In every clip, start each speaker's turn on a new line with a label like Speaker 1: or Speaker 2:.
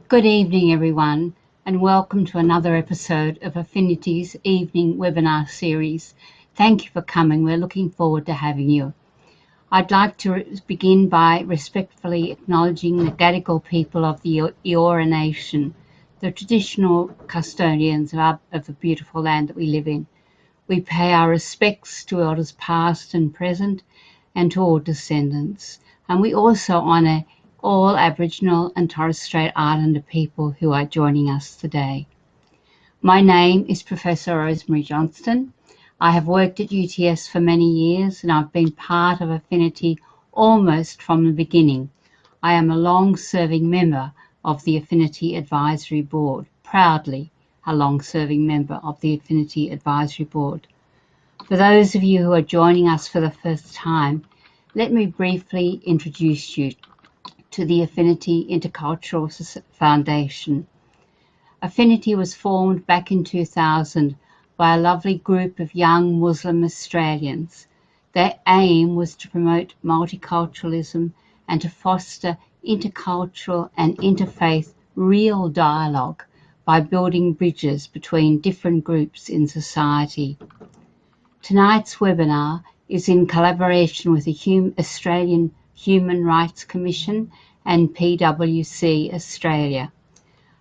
Speaker 1: Good evening, everyone, and welcome to another episode of Affinity's evening webinar series. Thank you for coming. We're looking forward to having you. I'd like to begin by respectfully acknowledging the Gadigal people of the Eora Nation, the traditional custodians of the beautiful land that we live in. We pay our respects to elders past and present and to all descendants. And we also honour all Aboriginal and Torres Strait Islander people who are joining us today. My name is Professor Rosemary Johnston. I have worked at UTS for many years and I've been part of Affinity almost from the beginning. I am a long-serving member of the Affinity Advisory Board, proudly a long-serving member of the Affinity Advisory Board. For those of you who are joining us for the first time, let me briefly introduce you to the Affinity Intercultural Foundation. Affinity was formed back in 2000 by a lovely group of young Muslim Australians. Their aim was to promote multiculturalism and to foster intercultural and interfaith real dialogue by building bridges between different groups in society. Tonight's webinar is in collaboration with the Australian Human Rights Commission and PwC Australia.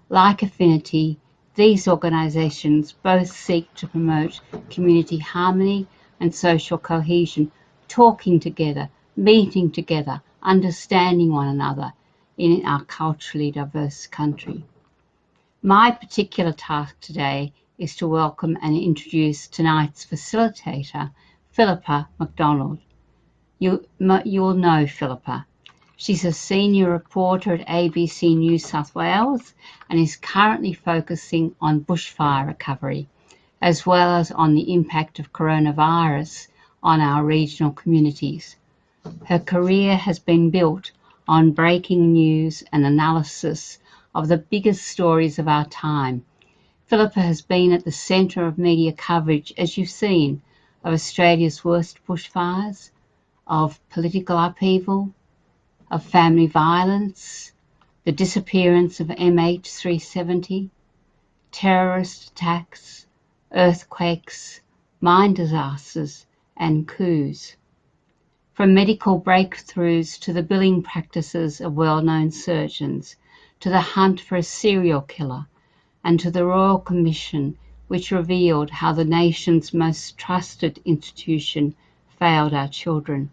Speaker 1: Like Affinity, these organisations both seek to promote community harmony and social cohesion, talking together, meeting together, understanding one another in our culturally diverse country. My particular task today is to welcome and introduce tonight's facilitator, Philippa McDonald. You'll know Philippa. She's a senior reporter at ABC New South Wales and is currently focusing on bushfire recovery, as well as on the impact of coronavirus on our regional communities. Her career has been built on breaking news and analysis of the biggest stories of our time. Philippa has been at the centre of media coverage, as you've seen, of Australia's worst bushfires, of political upheaval, of family violence, the disappearance of MH370, terrorist attacks, earthquakes, mine disasters, and coups. From medical breakthroughs to the billing practices of well-known surgeons, to the hunt for a serial killer, and to the Royal Commission, which revealed how the nation's most trusted institution failed our children.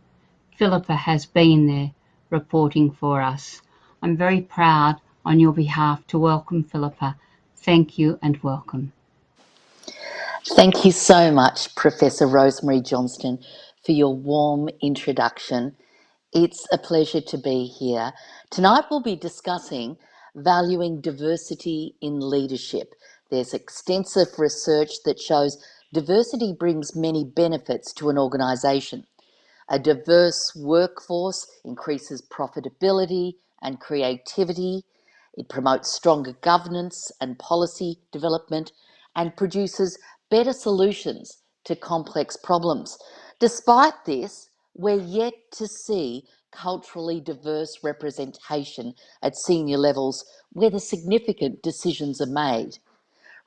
Speaker 1: Philippa has been there, reporting for us. I'm very proud on your behalf to welcome Philippa. Thank you and welcome.
Speaker 2: Thank you so much, Professor Rosemary Johnston, for your warm introduction. It's a pleasure to be here. Tonight we'll be discussing valuing diversity in leadership. There's extensive research that shows diversity brings many benefits to an organisation. A diverse workforce increases profitability and creativity. It promotes stronger governance and policy development and produces better solutions to complex problems. Despite this, we're yet to see culturally diverse representation at senior levels where the significant decisions are made.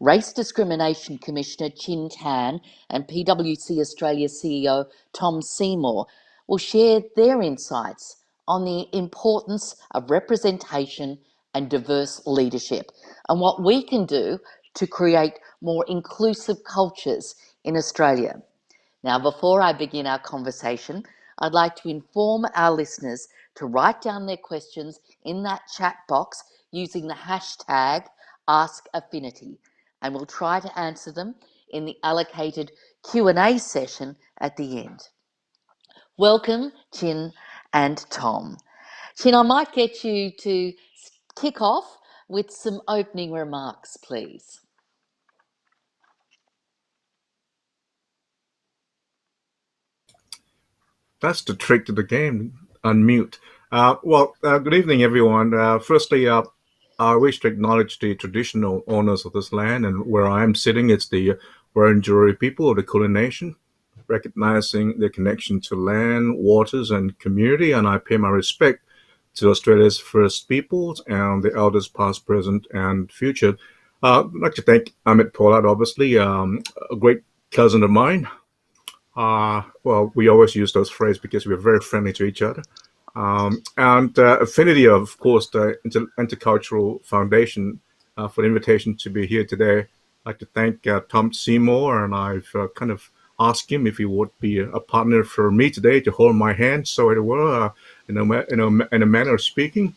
Speaker 2: Race Discrimination Commissioner Chin Tan and PwC Australia CEO Tom Seymour will share their insights on the importance of representation and diverse leadership and what we can do to create more inclusive cultures in Australia. Now, before I begin our conversation, I'd like to inform our listeners to write down their questions in that chat box using the hashtag AskAffinity, and we'll try to answer them in the allocated Q&A session at the end. Welcome, Chin and Tom. Chin, I might get you to kick off with some opening remarks, please.
Speaker 3: That's the trick to the game. Unmute. Good evening, everyone. Firstly, I wish to acknowledge the traditional owners of this land, and where I am sitting, it's the Wurundjeri people of the Kulin Nation, recognizing their connection to land, waters, and community, and I pay my respect to Australia's First Peoples and the elders past, present, and future. I'd like to thank Amit Pollard, obviously, a great cousin of mine. Well, we always use those phrases because we're very friendly to each other. And Affinity, of course, the Intercultural Foundation, for the invitation to be here today. I'd like to thank Tom Seymour, and I've kind of asked him if he would be a partner for me today to hold my hand, so it were, in a manner of speaking,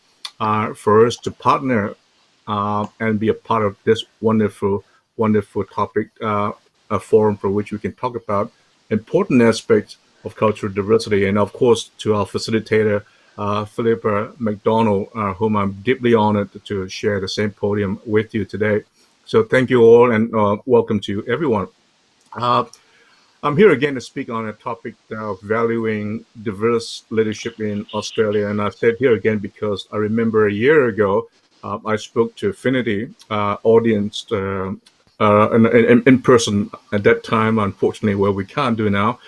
Speaker 3: for us to partner and be a part of this wonderful, wonderful topic, a forum for which we can talk about important aspects of cultural diversity. And of course, to our facilitator, Philippa McDonald, whom I'm deeply honored to share the same podium with you today. So thank you all, and welcome to everyone. I'm here again to speak on a topic of valuing diverse leadership in Australia. And I said here again because I remember a year ago, I spoke to Affinity audience in person at that time, unfortunately, where we can't do now,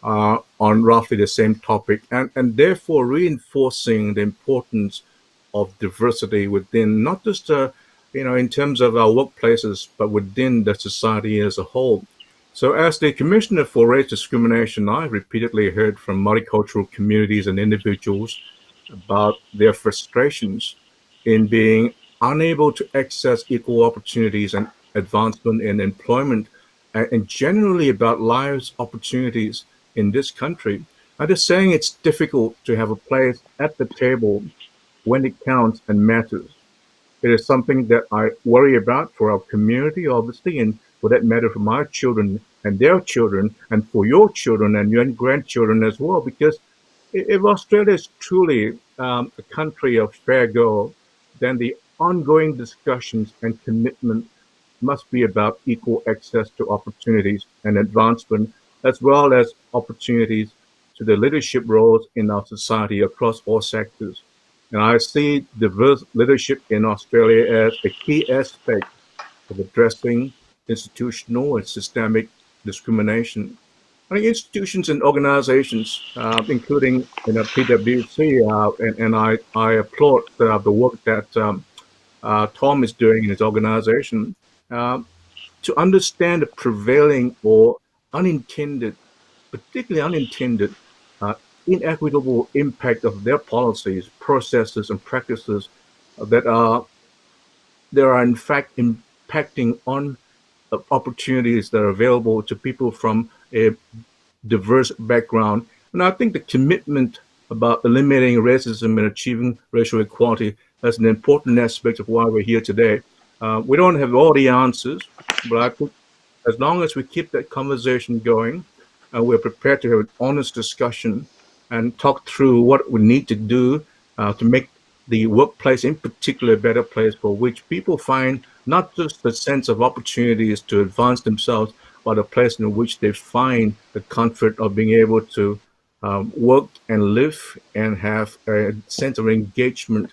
Speaker 3: on roughly the same topic, and therefore reinforcing the importance of diversity within not just in terms of our workplaces, but within the society as a whole. So, as the Commissioner for Race Discrimination, I repeatedly heard from multicultural communities and individuals about their frustrations in being unable to access equal opportunities and advancement in employment, and generally about lives opportunities in this country. I'm just saying it's difficult to have a place at the table when it counts and matters. It is something that I worry about for our community, obviously, and for that matter, for my children and their children, and for your children and your grandchildren as well. Because if Australia is truly a country of fair go, then the ongoing discussions and commitment must be about equal access to opportunities and advancement, as well as opportunities to the leadership roles in our society across all sectors. And I see diverse leadership in Australia as a key aspect of addressing institutional and systemic discrimination. I think institutions and organizations, including PwC, and I applaud the work that Tom is doing in his organization, uh, to understand the prevailing or unintended, particularly unintended, uh, inequitable impact of their policies, processes, and practices that are in fact impacting on opportunities that are available to people from a diverse background. And I think the commitment about eliminating racism and achieving racial equality is an important aspect of why we're here today. We don't have all the answers, but I think as long as we keep that conversation going and we're prepared to have an honest discussion and talk through what we need to do to make the workplace in particular a better place for which people find not just the sense of opportunities to advance themselves, but a place in which they find the comfort of being able to work and live and have a sense of engagement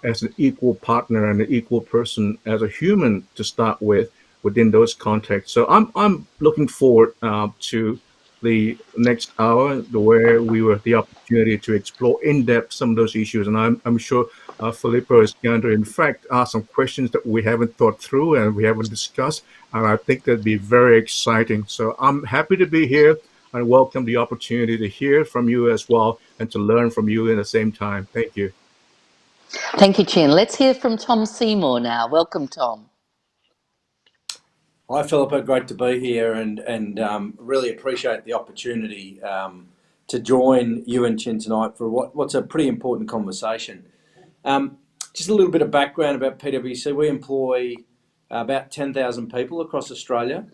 Speaker 3: as an equal partner and an equal person as a human to start with within those contexts. So I'm looking forward to the next hour where we will have the opportunity to explore in depth some of those issues, and I'm sure Philippa is going to in fact ask some questions that we haven't thought through and we haven't discussed, and I think that'd be very exciting. So I'm happy to be here and welcome the opportunity to hear from you as well and to learn from you in the same time. Thank you.
Speaker 2: Thank you, Chin. Let's hear from Tom Seymour now. Welcome, Tom.
Speaker 4: Hi, Philippa. Great to be here, and really appreciate the opportunity to join you and Chin tonight for what's a pretty important conversation. Just a little bit of background about PwC. We employ about 10,000 people across Australia.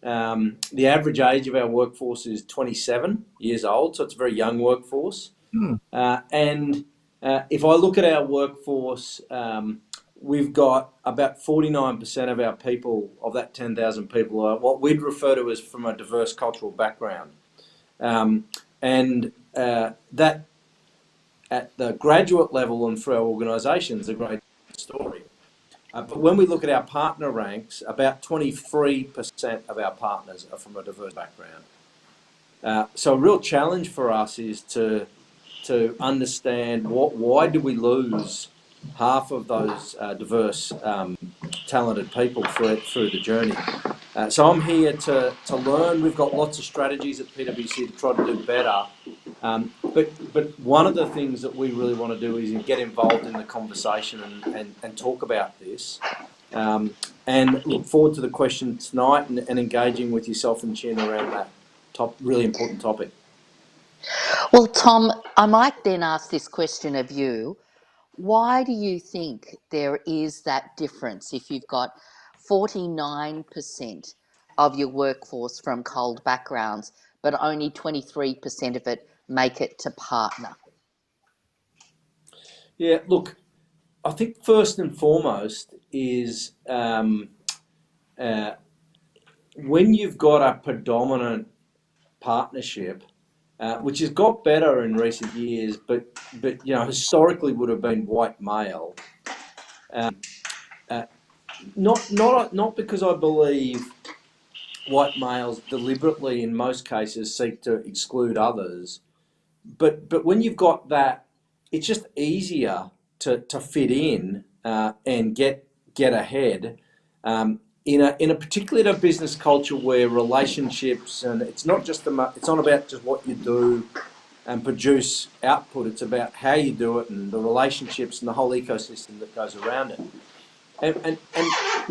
Speaker 4: The average age of our workforce is 27 years old, so it's a very young workforce. And if I look at our workforce, we've got about 49% of our people, of that 10,000 people, are what we'd refer to as from a diverse cultural background. And that at the graduate level and for our organisations is a great story. But when we look at our partner ranks, about 23% of our partners are from a diverse background. So a real challenge for us is to to understand why do we lose half of those diverse, talented people through the journey. So I'm here to learn. We've got lots of strategies at PwC to try to do better. But one of the things that we really want to do is get involved in the conversation and talk about this. And look forward to the question tonight and engaging with yourself and Chin around that really important topic.
Speaker 2: Well, Tom, I might then ask this question of you. Why do you think there is that difference if you've got 49% of your workforce from cold backgrounds, but only 23% of it make it to partner?
Speaker 4: Yeah, look, I think first and foremost is when you've got a predominant partnership, which has got better in recent years, but historically would have been white male. Not because I believe white males deliberately, in most cases, seek to exclude others, but when you've got that, it's just easier to fit in and get ahead. In a particularly in a business culture where relationships, and it's not about just what you do and produce output. It's about how you do it and the relationships and the whole ecosystem that goes around it. And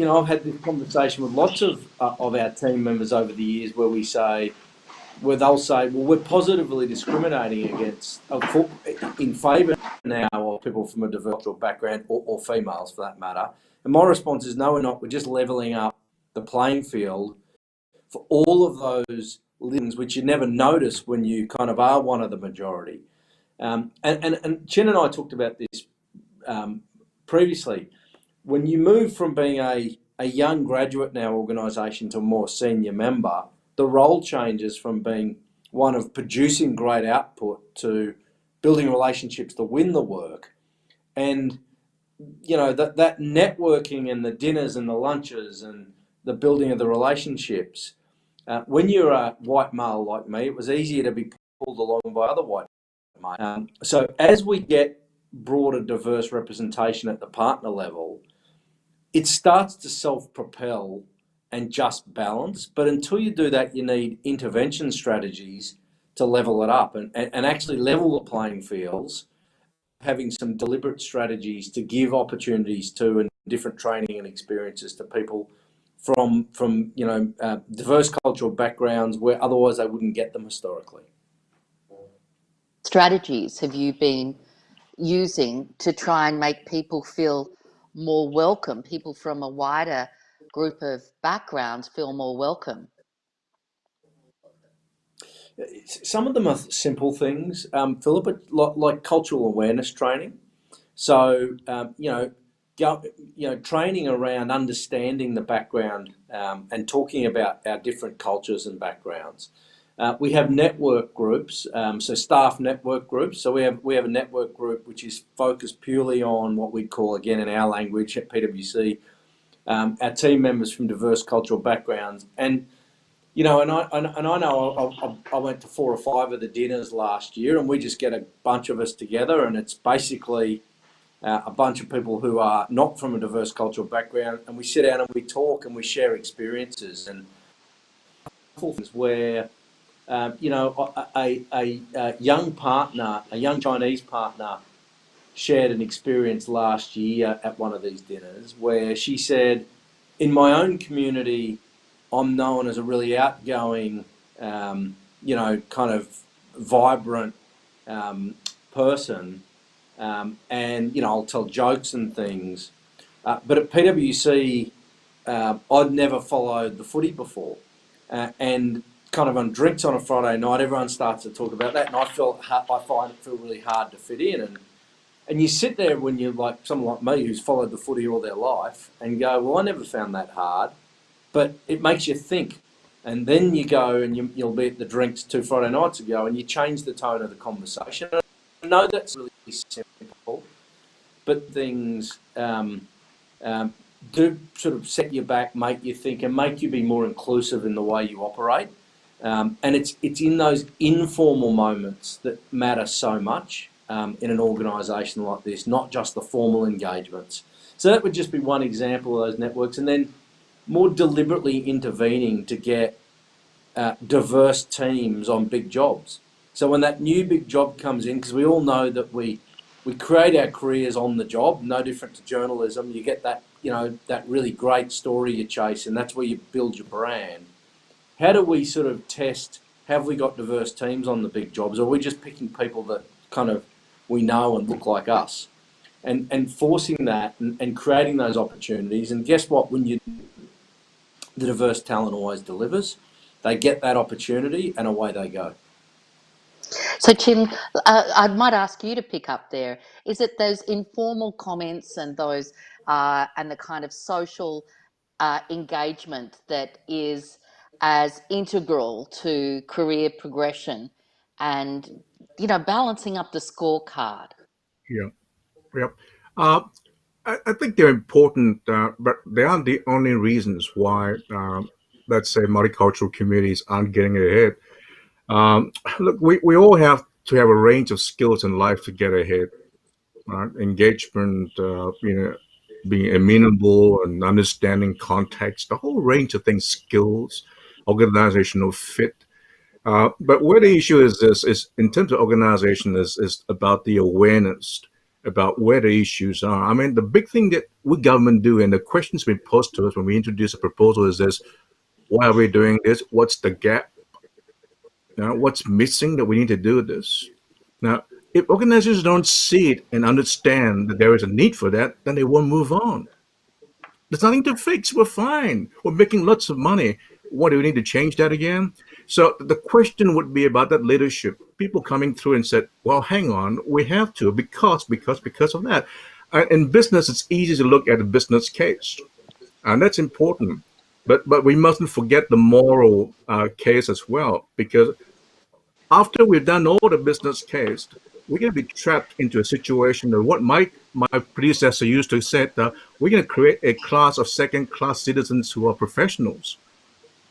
Speaker 4: I've had this conversation with lots of our team members over the years where they'll say, well, we're positively discriminating in favour now of people from a diverse background or females for that matter. And my response is, no, we're not. We're just levelling up the playing field for all of those things which you never notice when you kind of are one of the majority. And Chen and I talked about this previously. When you move from being a young graduate in our organisation to a more senior member, the role changes from being one of producing great output to building relationships to win the work. And, that networking and the dinners and the lunches and the building of the relationships, when you're a white male like me, it was easier to be pulled along by other white males. So as we get broader, diverse representation at the partner level, it starts to self-propel and just balance. But until you do that, you need intervention strategies to level it up and actually level the playing fields, having some deliberate strategies to give opportunities to and different training and experiences to people from diverse cultural backgrounds where otherwise they wouldn't get them historically.
Speaker 2: Strategies have you been using to try and make people feel more welcome, people from a wider group of backgrounds feel more welcome?
Speaker 4: Some of them are simple things, Philippa, like cultural awareness training. So, training around understanding the background and talking about our different cultures and backgrounds. We have network groups, so staff network groups. So we have a network group which is focused purely on what we call, again in our language at PwC, our team members from diverse cultural backgrounds. And I know I went to 4 or 5 of the dinners last year, and we just get a bunch of us together, and it's basically a bunch of people who are not from a diverse cultural background, and we sit down and we talk and we share experiences and things where a young Chinese partner shared an experience last year at one of these dinners where she said, in my own community, I'm known as a really outgoing, kind of vibrant person, and I'll tell jokes and things. But at PwC, I'd never followed the footy before, and kind of on drinks on a Friday night, everyone starts to talk about that, and I find it really hard to fit in, and you sit there when you're like someone like me who's followed the footy all their life, and go, well, I never found that hard. But it makes you think. And then you go and you'll be at the drinks 2 Friday nights ago and you change the tone of the conversation. I know that's really simple, but things do sort of set you back, make you think, and make you be more inclusive in the way you operate. And it's in those informal moments that matter so much in an organisation like this, not just the formal engagements. So that would just be one example of those networks, and then more deliberately intervening to get diverse teams on big jobs. So when that new big job comes in, because we all know that we create our careers on the job, no different to journalism. You get that, that really great story you chase, and that's where you build your brand. How do we sort of test, have we got diverse teams on the big jobs, or are we just picking people that kind of we know and look like us? And forcing that and creating those opportunities. And guess what? The diverse talent always delivers. They get that opportunity and away they go.
Speaker 2: So, Chin, I might ask you to pick up there. Is it those informal comments and those and the kind of social engagement that is as integral to career progression and, balancing up the scorecard?
Speaker 3: Yeah. Yeah. Uh, I think they're important, but they aren't the only reasons why, let's say, multicultural communities aren't getting ahead. Um, Look, we all have to have a range of skills in life to get ahead. Right? Engagement, being amenable and understanding context, a whole range of things, skills, organizational fit. But where the issue is this is in terms of organization is about the awareness about where the issues are. I mean, the big thing that we government do and the questions we pose to us when we introduce a proposal is this: why are we doing this? What's the gap? What's missing that we need to do this? Now, if organizations don't see it and understand that there is a need for that, then they won't move on. There's nothing to fix. We're fine. We're making lots of money. What do we need to change that again? So the question would be about that leadership. People coming through and said, "Well, hang on, we have to because of that." In business, it's easy to look at a business case, and that's important. But we mustn't forget the moral case as well, because after we've done all the business case, we're going to be trapped into a situation of what my predecessor used to say, that we're going to create a class of second-class citizens who are professionals.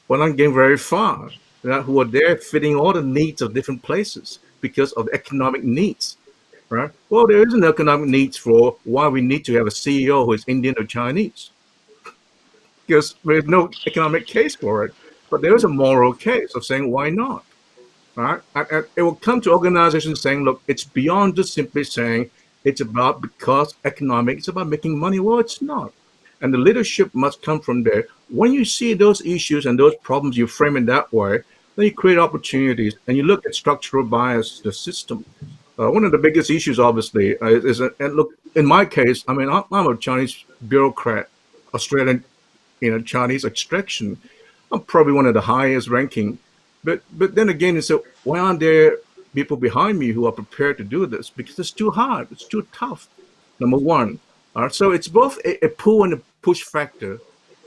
Speaker 3: We're not getting very far, who are there fitting all the needs of different places because of economic needs, right? Well, there is an economic needs for why we need to have a CEO who is Indian or Chinese, because there's no economic case for it. But there is a moral case of saying, why not? Right? And it will come to organizations saying, look, it's beyond just simply saying it's about because economic, it's about making money. Well, it's not. And the leadership must come from there. When you see those issues and those problems, you frame it that way, then you create opportunities and you look at structural bias, the system. One of the biggest issues, obviously, and look, in my case, I mean, I'm a Chinese bureaucrat, Australian, Chinese extraction. I'm probably one of the highest ranking. But then again, it's so why aren't there people behind me who are prepared to do this? Because it's too hard, it's too tough. Number one. So it's both a pull and a push factor.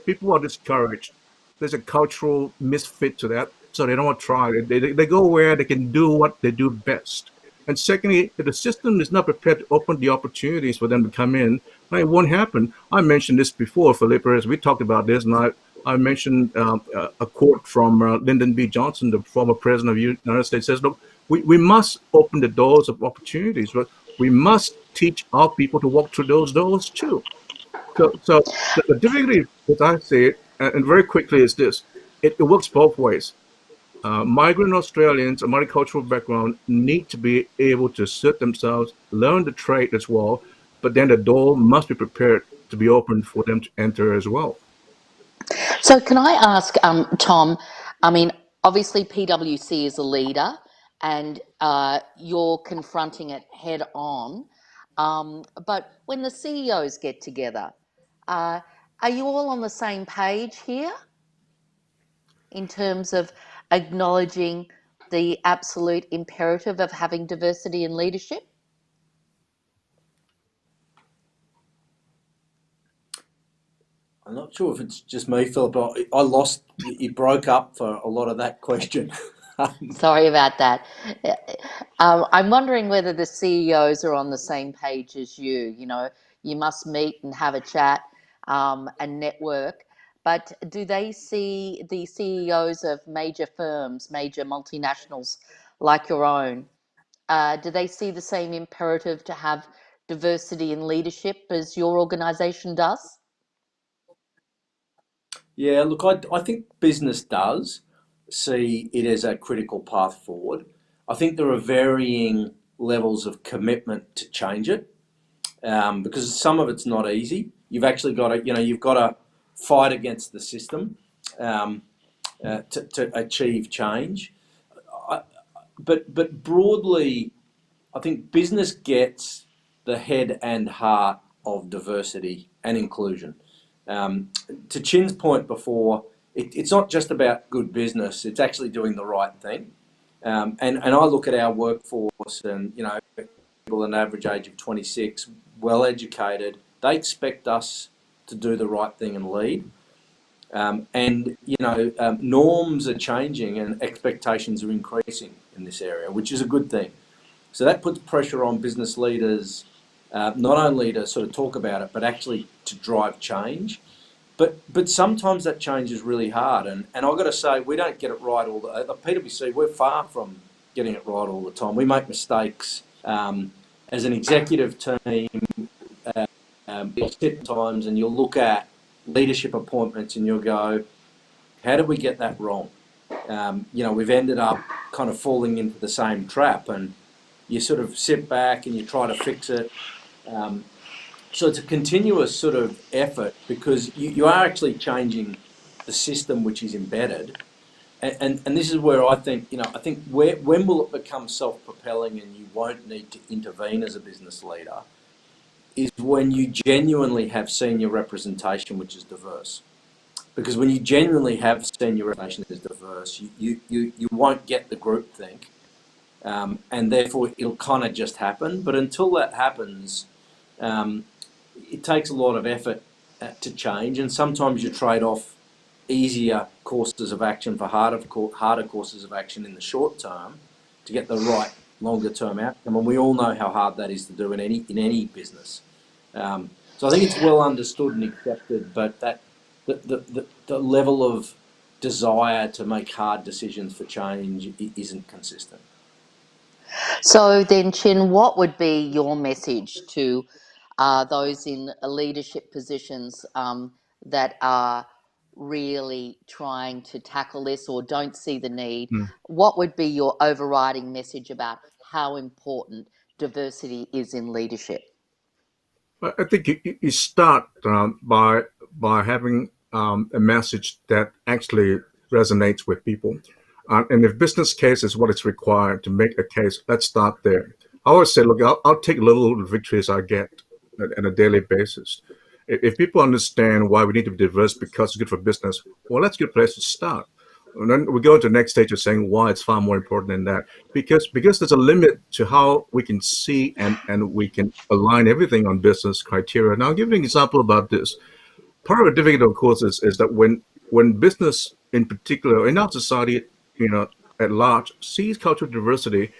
Speaker 3: People are discouraged. There's a cultural misfit to that, so they don't want to try. They go where they can do what they do best. And secondly, if the system is not prepared to open the opportunities for them to come in, then it won't happen. I mentioned this before, Philippa, as we talked about this, and I mentioned a quote from Lyndon B. Johnson, the former president of the United States, says, look, we must open the doors of opportunities, but we must teach our people to walk through those doors too. So the difficulty, as I say it, and very quickly, is this: it works both ways. Migrant Australians, a multicultural background, need to be able to assert themselves, learn the trade as well, but then the door must be prepared to be open for them to enter as well.
Speaker 2: So, can I ask, Tom? I mean, obviously, PwC is a leader, and you're confronting it head on. But when the CEOs get together, uh, are you all on the same page here in terms of acknowledging the absolute imperative of having diversity in leadership?
Speaker 4: I'm not sure if it's just me, Philippa. I lost. You broke up for a lot of that question.
Speaker 2: Sorry about that. I'm wondering whether the CEOs are on the same page as you. You know, you must meet and have a chat and network. but do they see the CEOs of major firms, major multinationals like your own, do they see the same imperative to have diversity in leadership as your organisation does?
Speaker 4: Yeah, look, I think business does see it as a critical path forward. I think there are varying levels of commitment to change it, because some of it's not easy. You've actually got to, you've got to fight against the system, um, to achieve change. But broadly, I think business gets the head and heart of diversity and inclusion. To Chin's point before, it's not just about good business, it's actually doing the right thing. And I look at our workforce and, people an average age of 26, well educated, they expect us to do the right thing and lead. Norms are changing and expectations are increasing in this area, which is a good thing. So that puts pressure on business leaders, not only to sort of talk about it, but actually to drive change. But sometimes that change is really hard, and I've got to say we don't get it right all the PwC. We're far from getting it right all the time. We make mistakes as an executive team. At times, and you'll look at leadership appointments and you'll go, how did we get that wrong? We've ended up kind of falling into the same trap, and you sort of sit back and you try to fix it. So it's a continuous sort of effort, because you are actually changing the system which is embedded. And this is where I think, when will it become self-propelling and you won't need to intervene as a business leader, is when you genuinely have senior representation which is diverse. Because when you genuinely have senior representation that is diverse, you won't get the groupthink, and therefore it'll kind of just happen. But until that happens, it takes a lot of effort to change, and sometimes you trade off easier courses of action for harder courses of action in the short term to get the right longer term outcome. And we all know how hard that is to do in any business. So I think it's well understood and accepted, but that the level of desire to make hard decisions for change isn't consistent.
Speaker 2: So then, Chin, what would be your message to those in leadership positions that are really trying to tackle this or don't see the need? What would be your overriding message about how important diversity is in leadership?
Speaker 3: I think you start by having a message that actually resonates with people. And if business case is what is required to make a case, let's start there. I always say, look, I'll take little victories I get on a daily basis. If people understand why we need to be diverse because it's good for business, well, that's a good place to start. And then we go to the next stage of saying why it's far more important than that. Because there's a limit to how we can see and we can align everything on business criteria. Now, I'll give you an example about this. Part of the difficulty, of course, is that when business in particular, in our society, at large, sees cultural diversity,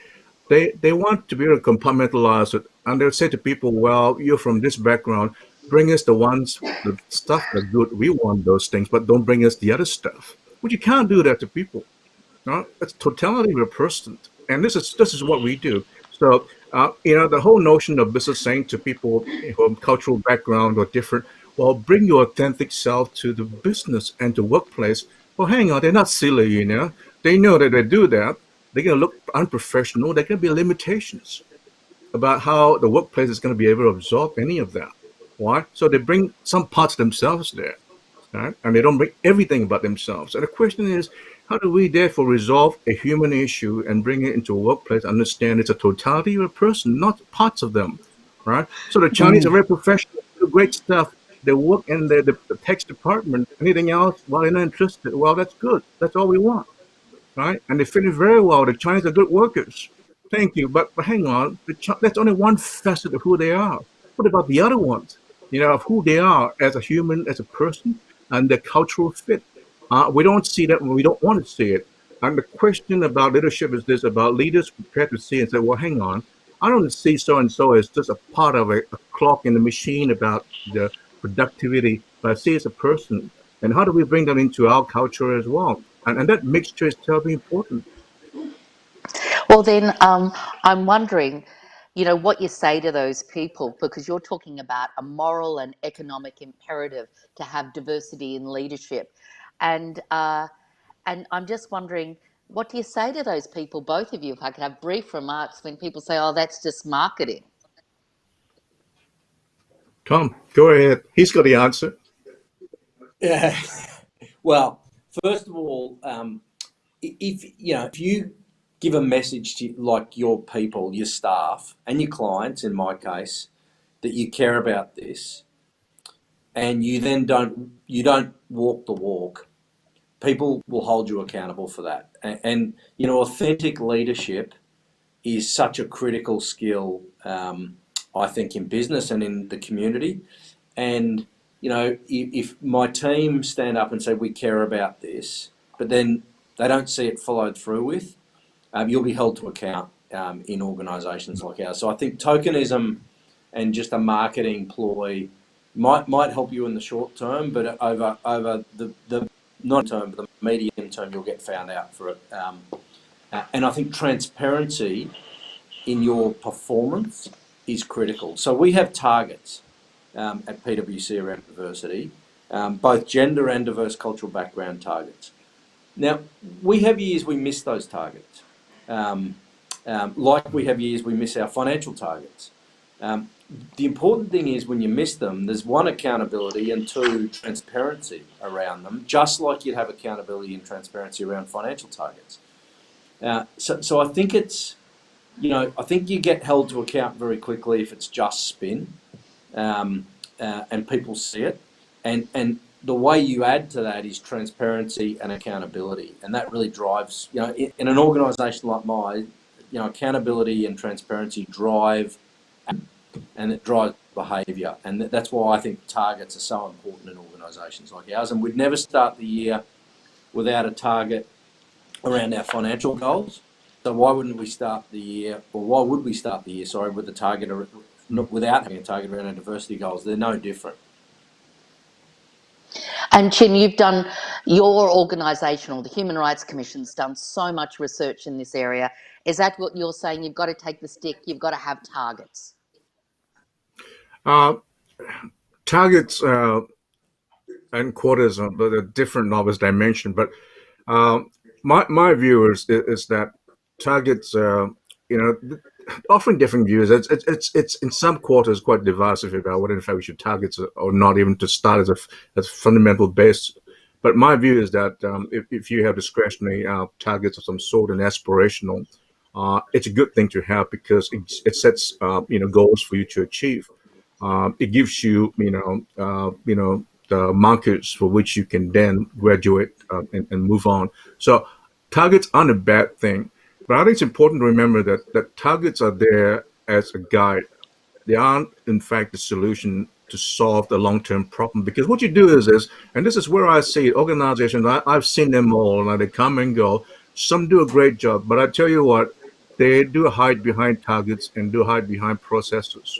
Speaker 3: they want to be able to compartmentalize it, and they'll say to people, well, you're from this background, bring us the stuff that's good, we want those things, but don't bring us the other stuff. But you can't do that to people. No, it's totality of a person, and this is what we do. So the whole notion of business saying to people from cultural background or different, well, bring your authentic self to the business and the workplace. Well, hang on, they're not silly, They know that they do that, they're going to look unprofessional. There can be limitations about how the workplace is going to be able to absorb any of that. Why? So they bring some parts of themselves there, right? And they don't bring everything about themselves. And the question is, how do we therefore resolve a human issue and bring it into a workplace, understand it's a totality of a person, not parts of them, right? So the Chinese are very professional, do great stuff. They work in the tax department. Anything else, well, they're not interested. Well, that's good. That's all we want, right? And they finish very well. The Chinese are good workers. Thank you. But hang on, that's only one facet of who they are. What about the other ones? Of who they are as a human, as a person, and their cultural fit. We don't see that, and we don't want to see it. And the question about leadership is this: about leaders prepared to see and say, "Well, hang on, I don't see so and so as just a part of a clock in the machine about the productivity, but I see as a person." and how do we bring that into our culture as well? And that mixture is terribly important.
Speaker 2: Well, then I'm wondering, what you say to those people, because you're talking about a moral and economic imperative to have diversity in leadership, and I'm just wondering, what do you say to those people, both of you, if I could have brief remarks when people say, "Oh, that's just marketing."
Speaker 3: Tom, go ahead. He's got the answer.
Speaker 4: Yeah. Well, first of all, if you give a message to like your people, your staff, and your clients, in my case, that you care about this, and you then don't walk the walk, people will hold you accountable for that. And authentic leadership is such a critical skill, I think, in business and in the community. And if my team stand up and say we care about this, but then they don't see it followed through with, you'll be held to account in organisations like ours. So I think tokenism and just a marketing ploy might help you in the short term, but over the not term, but the medium term, you'll get found out for it. And I think transparency in your performance is critical. So we have targets at PwC around diversity, both gender and diverse cultural background targets. Now, we have years we miss those targets. Like we have years we miss our financial targets. The important thing is when you miss them, there's one, accountability, and two, transparency around them, just like you'd have accountability and transparency around financial targets. So I think it's, I think you get held to account very quickly if it's just spin, and people see it. And the way you add to that is transparency and accountability. And that really drives, in an organisation like mine, accountability and transparency drive, and it drives behaviour. And that's why I think targets are so important in organisations like ours. And we'd never start the year without a target around our financial goals. So why would we start the year, with a target, or without having a target around our diversity goals? They're no different.
Speaker 2: And Chin, your organisation, or the Human Rights Commission's done so much research in this area. Is that what you're saying? You've got to take the stick, you've got to have targets.
Speaker 3: Targets and quotas are a different obvious dimension, but my view is that targets, offering different views. It's in some quarters quite divisive about whether in fact we should target or not, even to start as a fundamental base. But my view is that if you have discretionary targets of some sort and aspirational, it's a good thing to have, because it sets goals for you to achieve. It gives you the markers for which you can then graduate and move on. So targets aren't a bad thing, but I think it's important to remember that targets are there as a guide. They aren't, in fact, the solution to solve the long-term problem. Because what you do is, and this is where I see it, organizations, I've seen them all, and they come and go. Some do a great job, but I tell you what, they do hide behind targets and do hide behind processes.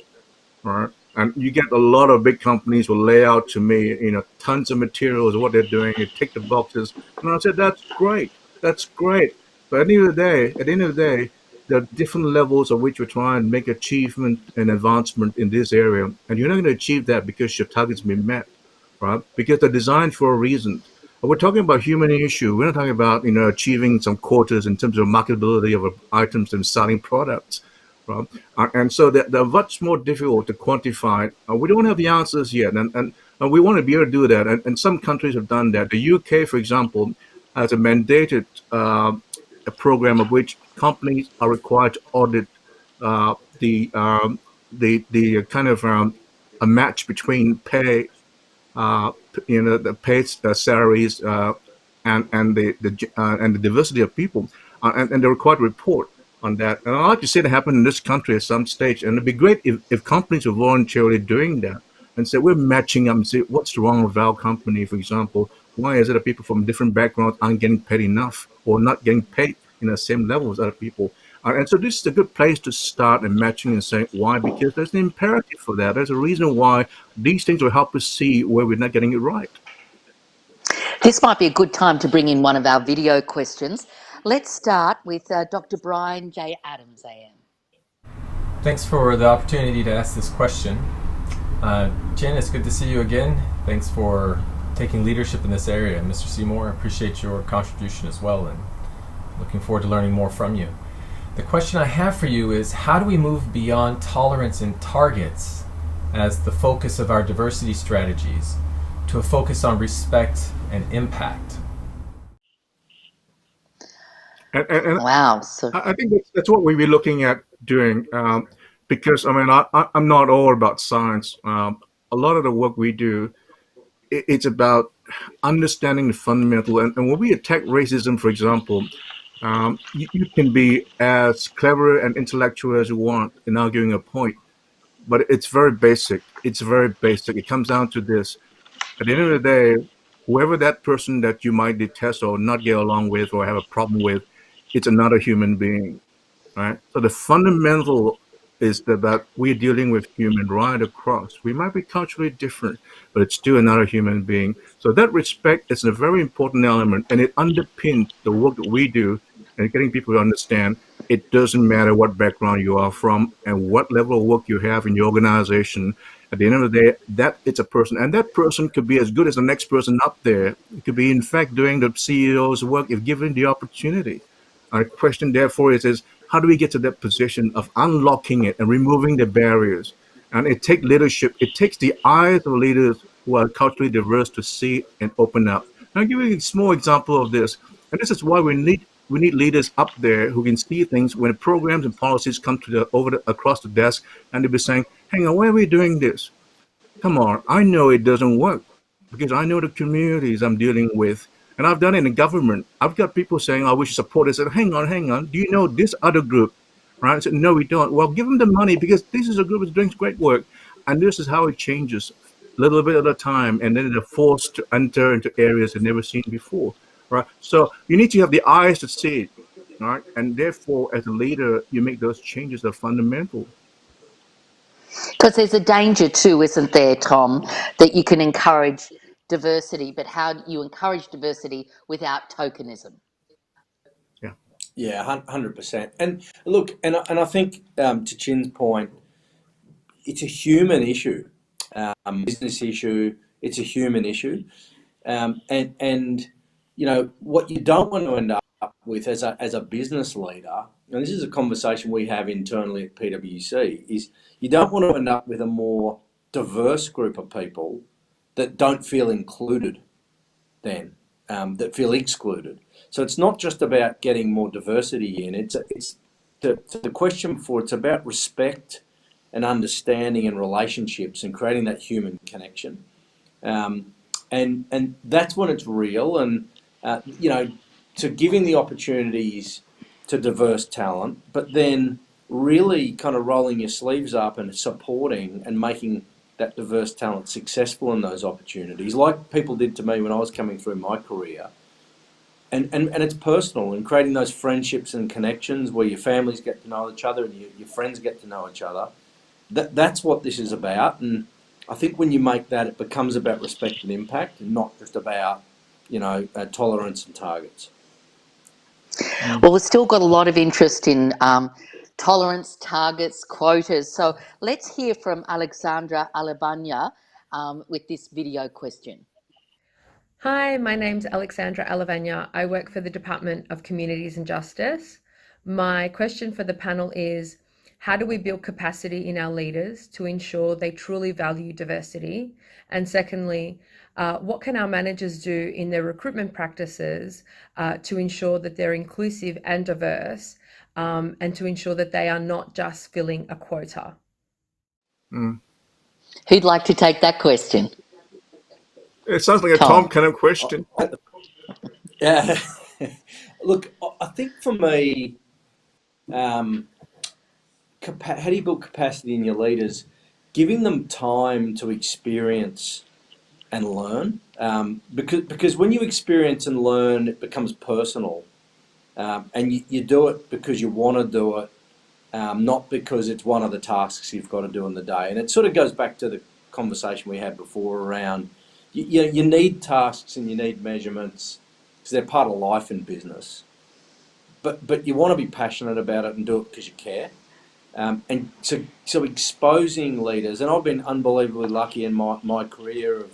Speaker 3: Right? And you get a lot of big companies will lay out to me, tons of materials of what they're doing, and tick the boxes. And I said, that's great. That's great. But at the end of the day, there are different levels of which we're trying to make achievement and advancement in this area. And you're not going to achieve that because your target's been met, right? Because they're designed for a reason. We're talking about human issue. We're not talking about, achieving some quotas in terms of marketability of items and selling products. Right? And so they're much more difficult to quantify. We don't have the answers yet, and we want to be able to do that. And some countries have done that. The UK, for example, has a mandated a program of which companies are required to audit the kind of a match between pay, the paid salaries and the diversity of people, and they're required to report on that. And I'd like to see that happen in this country at some stage. And it'd be great if companies were voluntarily doing that and say, we're matching up and say, what's wrong with our company, for example? Why is it that people from different backgrounds aren't getting paid enough or not getting paid in the same level as other people? And so this is a good place to start and matching and saying why, because there's an imperative for that. There's a reason why these things will help us see where we're not getting it right.
Speaker 2: This might be a good time to bring in one of our video questions. Let's start with Dr. Brian J. Adams, AM.
Speaker 5: Thanks for the opportunity to ask this question. Jen, it's good to see you again. Thanks for taking leadership in this area. Mr. Seymour, I appreciate your contribution as well, and looking forward to learning more from you. The question I have for you is, how do we move beyond tolerance and targets as the focus of our diversity strategies to a focus on respect and impact?
Speaker 3: And
Speaker 2: Wow. So,
Speaker 3: I think that's what we'll be looking at doing, because I mean I'm not all about science. A lot of the work we do, it's about understanding the fundamental. And when we attack racism, for example, you can be as clever and intellectual as you want in arguing a point, but it's very basic. It's very basic. It comes down to this: at the end of the day, whoever that person that you might detest or not get along with or have a problem with, it's another human being, right? So the fundamental is that we're dealing with human right across. We might be culturally different, but it's still another human being. So that respect is a very important element, and it underpins the work that we do and getting people to understand it doesn't matter what background you are from and what level of work you have in your organization. At the end of the day, that it's a person, and that person could be as good as the next person up there. It could be, in fact, doing the CEO's work if given the opportunity. Our question, therefore, is how do we get to that position of unlocking it and removing the barriers? And it takes leadership. It takes the eyes of leaders who are culturally diverse to see and open up. I'll give you a small example of this. And this is why we need leaders up there who can see things when programs and policies come to across the desk, and they'll be saying, hang on, why are we doing this? Come on, I know it doesn't work because I know the communities I'm dealing with. And I've done it in government. I've got people saying, oh, we should support this. I said, hang on. Do you know this other group? Right? I said, no, we don't. Well, give them the money because this is a group that's doing great work. And this is how it changes a little bit at a time. And then they're forced to enter into areas they've never seen before. Right? So you need to have the eyes to see it. Right? And therefore, as a leader, you make those changes that are fundamental.
Speaker 2: because there's a danger too, isn't there, Tom, that you can encourage diversity, but how do you encourage diversity without tokenism?
Speaker 4: Yeah, 100%. And look, I think to Chin's point, it's a human issue, business issue. It's a human issue, and you know what you don't want to end up with as a business leader, and this is a conversation we have internally at PwC, is you don't want to end up with a more diverse group of people that don't feel included, then that feel excluded. So it's not just about getting more diversity in. It's the question before. It's about respect and understanding and relationships and creating that human connection. And that's when it's real. And you know, to giving the opportunities to diverse talent, but then really kind of rolling your sleeves up and supporting and making that diverse talent successful in those opportunities, like people did to me when I was coming through my career. And it's personal, and creating those friendships and connections where your families get to know each other and your friends get to know each other. That's what this is about. And I think when you make that, it becomes about respect and impact, and not just about, you know, tolerance and targets.
Speaker 2: Well, we've still got a lot of interest in tolerance, targets, quotas. So let's hear from Alexandra Alabanya with this video question.
Speaker 6: Hi, my name's Alexandra Alavanya. I work for the Department of Communities and Justice. My question for the panel is, how do we build capacity in our leaders to ensure they truly value diversity? And secondly, what can our managers do in their recruitment practices to ensure that they're inclusive and diverse, and to ensure that they are not just filling a quota?
Speaker 2: Who'd like to take that question?
Speaker 3: It sounds like a
Speaker 2: Tom.
Speaker 3: Tom kind of question.
Speaker 4: Yeah. Look, I think for me, how do you build capacity in your leaders? Giving them time to experience and learn, because when you experience and learn, it becomes personal, and you do it because you want to do it, not because it's one of the tasks you've got to do in the day. And it sort of goes back to the conversation we had before around, you need tasks and you need measurements because they're part of life in business. But you want to be passionate about it and do it because you care. And so exposing leaders, and I've been unbelievably lucky in my career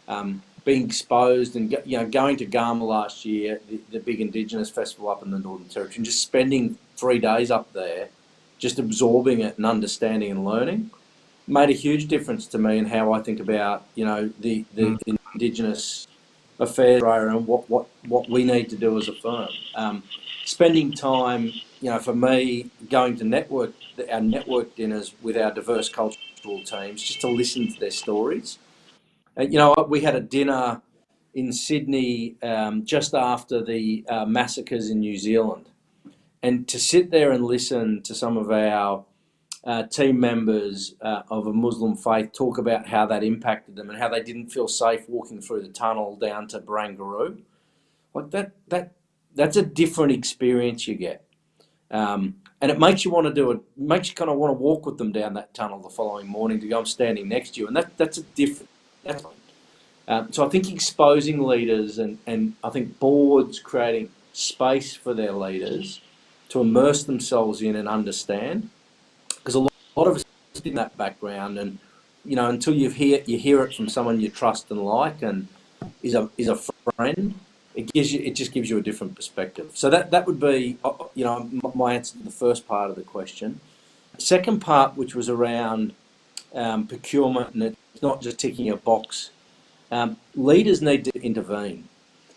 Speaker 4: of being exposed and going to Garma last year, the big Indigenous festival up in the Northern Territory, and just spending 3 days up there, just absorbing it and understanding and learning, made a huge difference to me in how I think about the Indigenous affairs area and what we need to do as a firm. Spending time, for me, going to our network dinners with our diverse cultural teams, just to listen to their stories. We had a dinner in Sydney just after the massacres in New Zealand, and to sit there and listen to some of our team members of a Muslim faith talk about how that impacted them and how they didn't feel safe walking through the tunnel down to Barangaroo, like that's a different experience you get. And it makes you want to do it, makes you kind of want to walk with them down that tunnel the following morning to go, I'm standing next to you. And that's a different. So I think exposing leaders and I think boards creating space for their leaders to immerse themselves in and understand, because a lot of us in that background, and until you hear it from someone you trust and like and is a friend, it just gives you a different perspective. So that would be my answer to the first part of the question. Second part, which was around procurement, and it's not just ticking a box. Leaders need to intervene.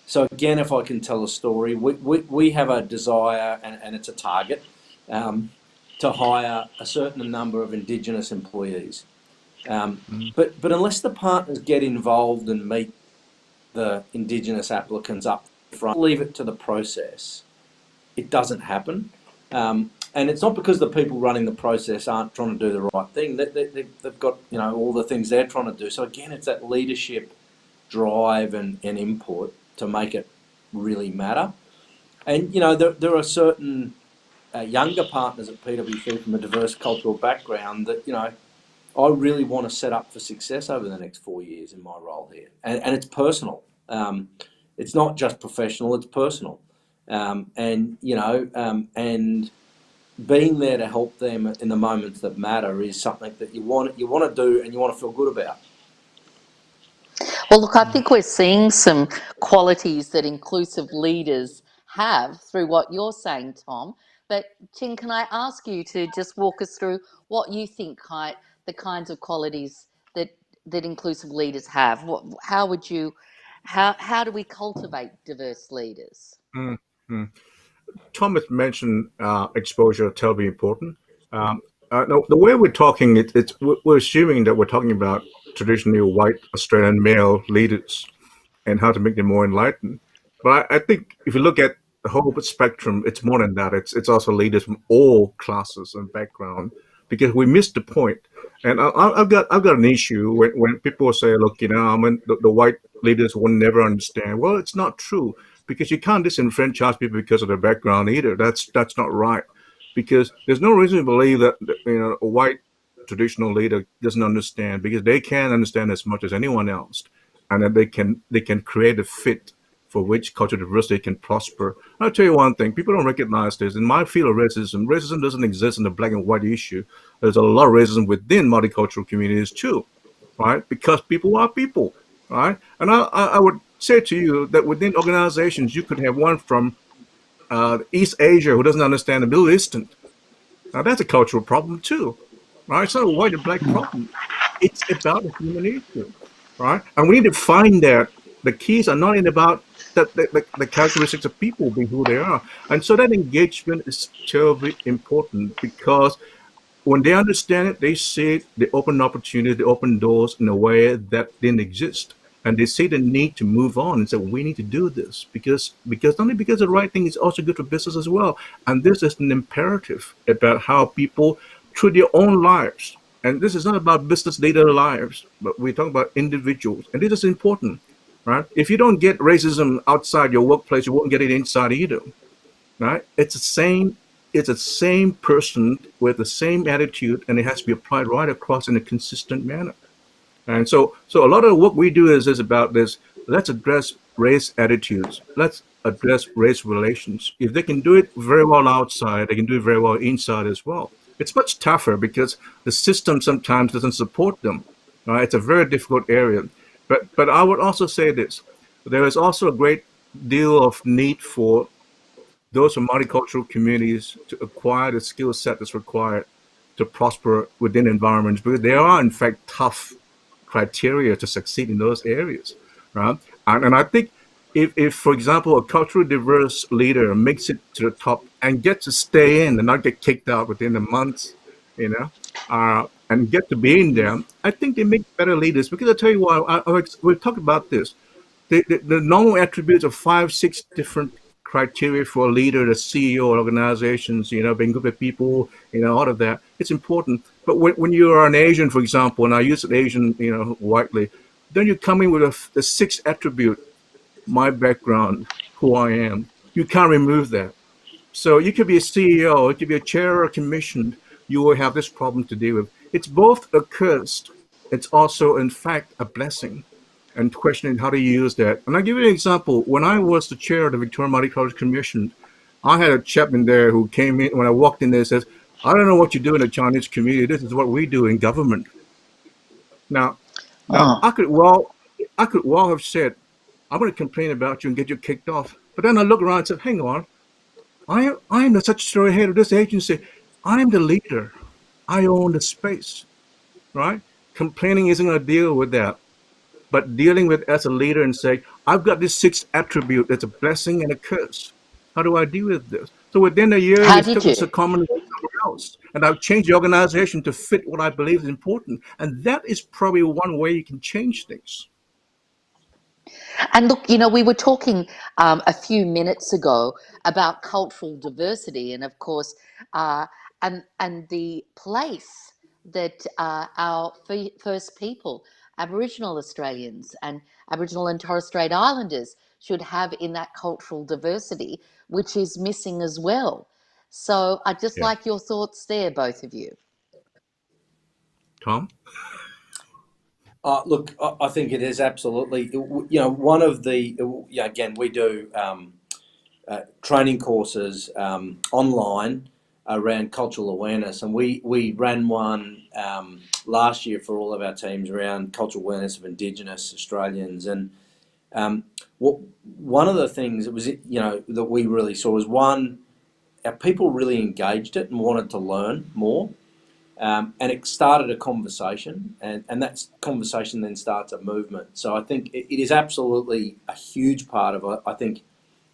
Speaker 4: So again, if I can tell a story, we have a desire, and it's a target, to hire a certain number of Indigenous employees. But unless the partners get involved and meet the Indigenous applicants up front, leave it to the process, it doesn't happen. And it's not because the people running the process aren't trying to do the right thing. They've got all the things they're trying to do. So again, it's that leadership drive and input to make it really matter. And there are certain younger partners at PwC from a diverse cultural background that I really want to set up for success over the next 4 years in my role here. And it's personal. It's not just professional, it's personal. And being there to help them in the moments that matter is something that you want to do and you want to feel good about.
Speaker 2: Well, look, I think we're seeing some qualities that inclusive leaders have through what you're saying, Tom. But Chin, can I ask you to just walk us through what you think the kinds of qualities that inclusive leaders have? How do we cultivate diverse leaders?
Speaker 3: Mm-hmm. Tom has mentioned exposure terribly important. No, the way we're talking, we're assuming that we're talking about traditionally white Australian male leaders and how to make them more enlightened. But I think if you look at the whole spectrum, it's more than that. It's also leaders from all classes and background, because we missed the point. And I've got an issue when people say, look, the white leaders will never understand. Well, it's not true, because you can't disenfranchise people because of their background either. That's not right, because there's no reason to believe that a white traditional leader doesn't understand, because they can understand as much as anyone else, and that they can create a fit for which cultural diversity can prosper. I'll tell you one thing, people don't recognize this. In my field of racism doesn't exist in the black and white issue. There's a lot of racism within multicultural communities too, right? Because people are people, right? And I would say to you that within organizations, you could have one from East Asia who doesn't understand the Middle Eastern. Now that's a cultural problem too, right? It's not a white and black problem. It's about the human issue, right? And we need to find that the keys are not about the characteristics of people being who they are. And so that engagement is terribly important, because when they understand it, they see it, they open opportunities, they open doors in a way that didn't exist. And they see the need to move on and say, we need to do this because not only because the right thing is also good for business as well. And this is an imperative about how people, through their own lives, and this is not about business leader lives, but we're talking about individuals. And this is important, right? If you don't get racism outside your workplace, you won't get it inside either, right? It's the same person with the same attitude, and it has to be applied right across in a consistent manner. And so a lot of what we do is about this. Let's address race attitudes. Let's address race relations. If they can do it very well outside, they can do it very well inside as well. It's much tougher because the system sometimes doesn't support them. Right? It's a very difficult area. But I would also say this: there is also a great deal of need for those from multicultural communities to acquire the skill set that's required to prosper within environments, because there are in fact tough criteria to succeed in those areas, right? And I think if, for example, a culturally diverse leader makes it to the top and gets to stay in and not get kicked out within a month, you know, and get to be in there, I think they make better leaders. Because I tell you what, we'll talk about this. The normal attributes of 5, 6 different criteria for a leader, the CEO of organizations, being good with people, all of that. It's important. But when you are an Asian, for example, and I use Asian, widely, then you come in with the 6th attribute, my background, who I am. You can't remove that. So you could be a CEO, it could be a chair or commissioned, you will have this problem to deal with. It's both a curse, it's also, in fact, a blessing. And questioning how to use that. And I'll give you an example. When I was the chair of the Victoria Multicultural Commission, I had a chap in there who came in, when I walked in there, says, I don't know what you do in the Chinese community. This is what we do in government. Now, I could well have said, I'm going to complain about you and get you kicked off. But then I look around and said, hang on, I am the statutory head of this agency. I am the leader. I own the space, right? Complaining isn't going to deal with that. But dealing with as a leader and saying, I've got this 6th attribute that's a blessing and a curse. How do I deal with this? So within a year,
Speaker 2: How
Speaker 3: we
Speaker 2: did
Speaker 3: took us
Speaker 2: you?
Speaker 3: a common somewhere else. And I've changed the organization to fit what I believe is important. And that is probably one way you can change things.
Speaker 2: And look, we were talking a few minutes ago about cultural diversity, and of course, and the place that our First People, Aboriginal Australians, and Aboriginal and Torres Strait Islanders should have in that cultural diversity, which is missing as well. So I'd just
Speaker 3: Yeah.
Speaker 2: like your thoughts there, both of you.
Speaker 3: Tom?
Speaker 4: Look, I think it is absolutely. One of the again, we do training courses online around cultural awareness, and we ran one last year for all of our teams around cultural awareness of Indigenous Australians. And one of the things that was that we really saw was, one, our people really engaged it and wanted to learn more. And it started a conversation, and that conversation then starts a movement. So I think it is absolutely a huge part of, I think,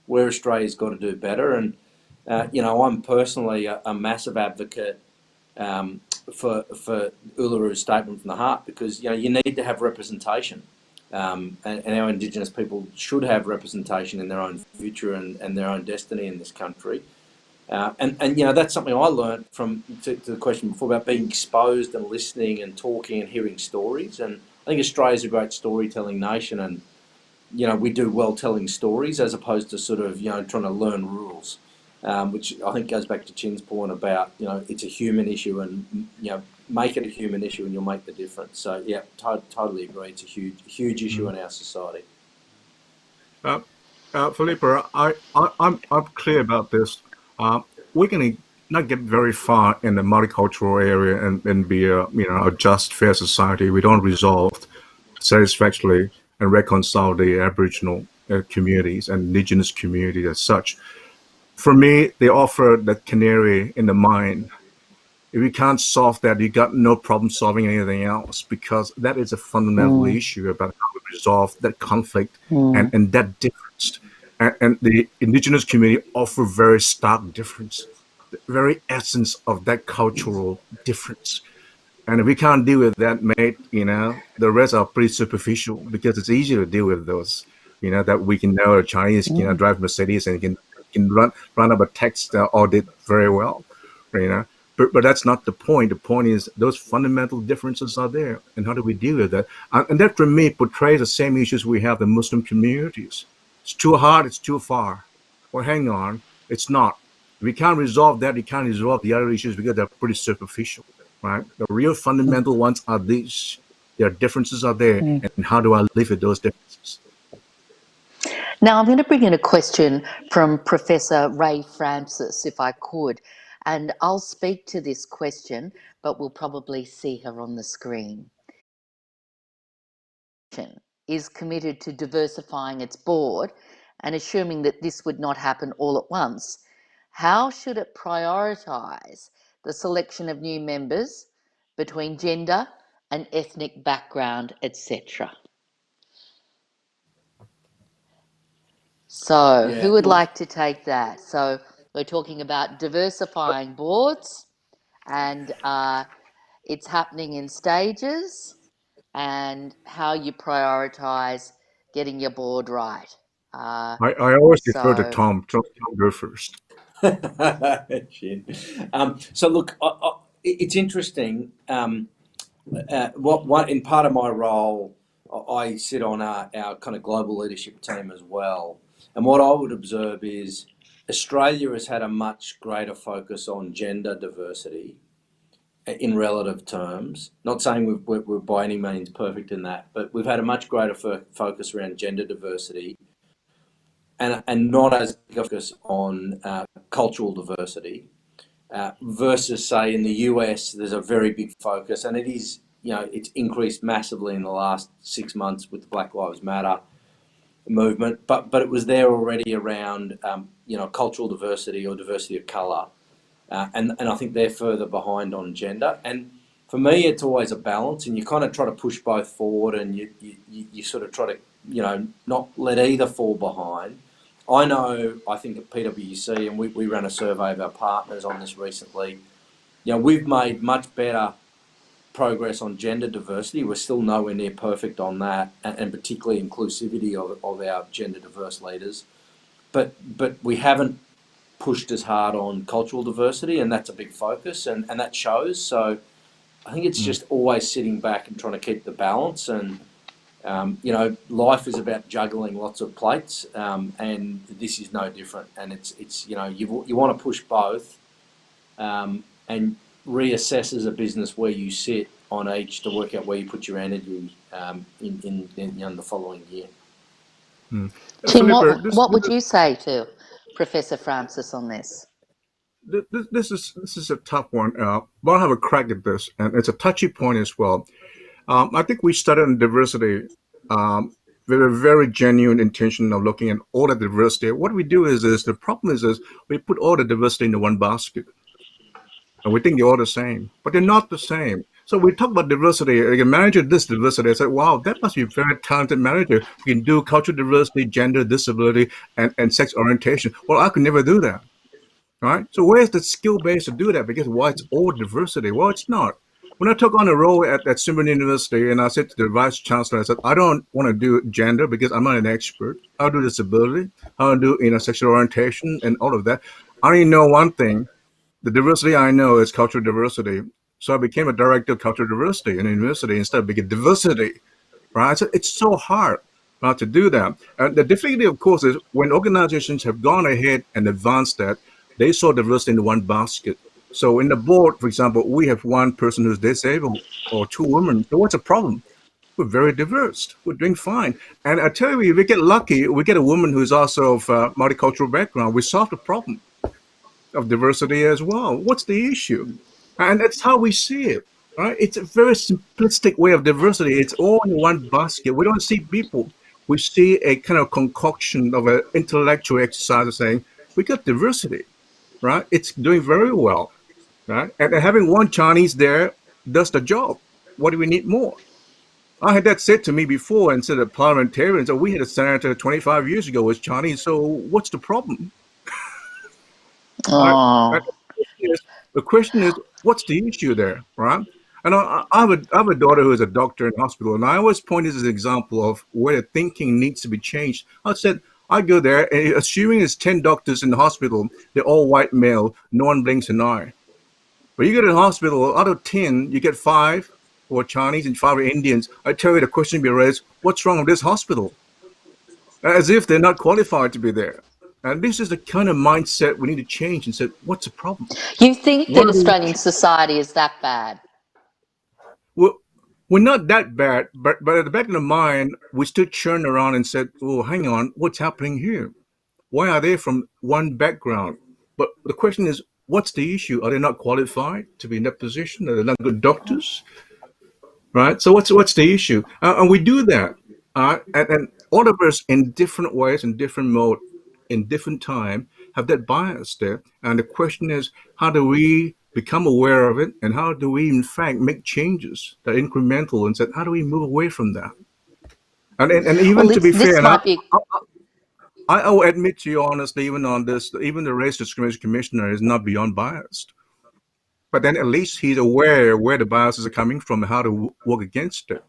Speaker 4: where Australia's got to do better. And, I'm personally a massive advocate for Uluru Statement from the Heart, because, you need to have representation. And our Indigenous people should have representation in their own future and their own destiny in this country. And that's something I learned from, to the question before, about being exposed and listening and talking and hearing stories. And I think Australia's a great storytelling nation, and we do well telling stories as opposed to sort of trying to learn rules, which I think goes back to Chin's point about it's a human issue, and make it a human issue and you'll make the difference. So yeah, totally agree. It's a huge issue in our society.
Speaker 3: Philippa, I'm clear about this. We're going to not get very far in the multicultural area and be a just, fair society. We don't resolve satisfactorily and reconcile the Aboriginal communities and Indigenous communities as such. For me, they offer the canary in the mine. If you can't solve that, you got no problem solving anything else, because that is a fundamental issue about how we resolve that conflict and that difference. And the Indigenous community offer very stark difference, the very essence of that cultural difference. And if we can't deal with that, mate, the rest are pretty superficial, because it's easier to deal with those, that we can know a Chinese, drive Mercedes and can run up a text audit very well, But that's not the point. The point is those fundamental differences are there. And how do we deal with that? And that, for me, portrays the same issues we have in Muslim communities. It's too hard, it's too far. Well, hang on, it's not. If we can't resolve that, we can't resolve the other issues, because they're pretty superficial, right? The real fundamental ones are these. Their differences are there, and how do I live with those differences?
Speaker 2: Now, I'm going to bring in a question from Professor Ray Francis, if I could, and I'll speak to this question, but we'll probably see her on the screen. Is committed to diversifying its board, and assuming that this would not happen all at once, how should it prioritise the selection of new members between gender and ethnic background, etc.? So,
Speaker 4: Yeah,
Speaker 2: who would
Speaker 4: look,
Speaker 2: like to take that? So, we're talking about diversifying boards, and it's happening in stages, and how you prioritise getting your board right.
Speaker 3: I always defer to
Speaker 2: So,
Speaker 3: Tom. Tom, go first.
Speaker 4: Chin. So look, it's interesting. What in part of my role, I sit on our kind of global leadership team as well. And what I would observe is Australia has had a much greater focus on gender diversity in relative terms. Not saying we're by any means perfect in that, but we've had a much greater focus around gender diversity and not as big a focus on cultural diversity. Versus, say, in the US, there's a very big focus, and it is, it's increased massively in the last 6 months with the Black Lives Matter movement, but it was there already around, cultural diversity or diversity of colour, and I think they're further behind on gender. And for me, it's always a balance, and you kind of try to push both forward, and you sort of try to, not let either fall behind. I think at PwC, and we ran a survey of our partners on this recently, we've made much better progress on gender diversity. We're still nowhere near perfect on that, and particularly inclusivity of our gender diverse leaders. But we haven't pushed as hard on cultural diversity, and that's a big focus, and that shows. So I think it's just always sitting back and trying to keep the balance. And life is about juggling lots of plates, and this is no different. And it's you want to push both, and reassess as a business where you sit on each to work out where you put your energy in the following year.
Speaker 2: Tim,
Speaker 3: Philippa,
Speaker 2: what would you say to Professor Francis on this?
Speaker 3: this is a tough one. But I'll have a crack at this, and it's a touchy point as well. I think we started on diversity with a very genuine intention of looking at all the diversity. What we do is the problem is we put all the diversity into one basket, and we think they're all the same, but they're not the same. So we talk about diversity. Like a manager, this diversity. I said, wow, that must be a very talented manager. We can do cultural diversity, gender, disability, and sex orientation. Well, I could never do that. Right? So where's the skill base to do that? Because it's all diversity. Well, it's not. When I took on a role at Symphony University, and I said to the vice chancellor, I said, I don't want to do gender because I'm not an expert. I'll do disability. I'll do sexual orientation and all of that. I only know one thing. The diversity I know is cultural diversity. So I became a director of cultural diversity in a university instead of being diversity. Right? So it's so hard to do that. And the difficulty, of course, is when organizations have gone ahead and advanced that, they saw diversity in one basket. So in the board, for example, we have one person who's disabled or two women. So what's the problem? We're very diverse. We're doing fine. And I tell you, if we get lucky, we get a woman who's also of multicultural background. We solve the problem of diversity as well. What's the issue? And that's how we see it. Right? It's a very simplistic way of diversity. It's all in one basket. We don't see people. We see a kind of concoction of an intellectual exercise of saying, we got diversity. Right? It's doing very well. Right? And having one Chinese there does the job. What do we need more? I had that said to me before, and said that parliamentarians, we had a senator 25 years ago was Chinese, so what's the problem?
Speaker 2: Oh.
Speaker 3: Right? The question is, what's the issue there, right? And I have a daughter who is a doctor in hospital, and I always point this as an example of where the thinking needs to be changed. I said, I go there, and assuming there's 10 doctors in the hospital, they're all white male, no one blinks an eye. But you go to the hospital, out of 10, you get 5 who are Chinese and 5 are Indians. I tell you, the question will be raised, what's wrong with this hospital? As if they're not qualified to be there. And this is the kind of mindset we need to change and say, what's the problem?
Speaker 2: You think that Australian society is that bad?
Speaker 3: Well, we're not that bad, but at the back of the mind, we still churn around and said, "Oh, hang on, what's happening here? Why are they from one background?" But the question is, what's the issue? Are they not qualified to be in that position? Are they not good doctors? Right? So what's the issue? And we do that, and all of us in different ways, in different mode, in different time, have that bias there. And the question is, how do we become aware of it, and how do we, in fact, make changes that are incremental, and said, how do we move away from that? And
Speaker 2: Well,
Speaker 3: even to be fair,
Speaker 2: this
Speaker 3: and
Speaker 2: might be.
Speaker 3: I will admit to you honestly, even on this, even the Race Discrimination Commissioner is not beyond biased. But then at least he's aware where the biases are coming from and how to work against it.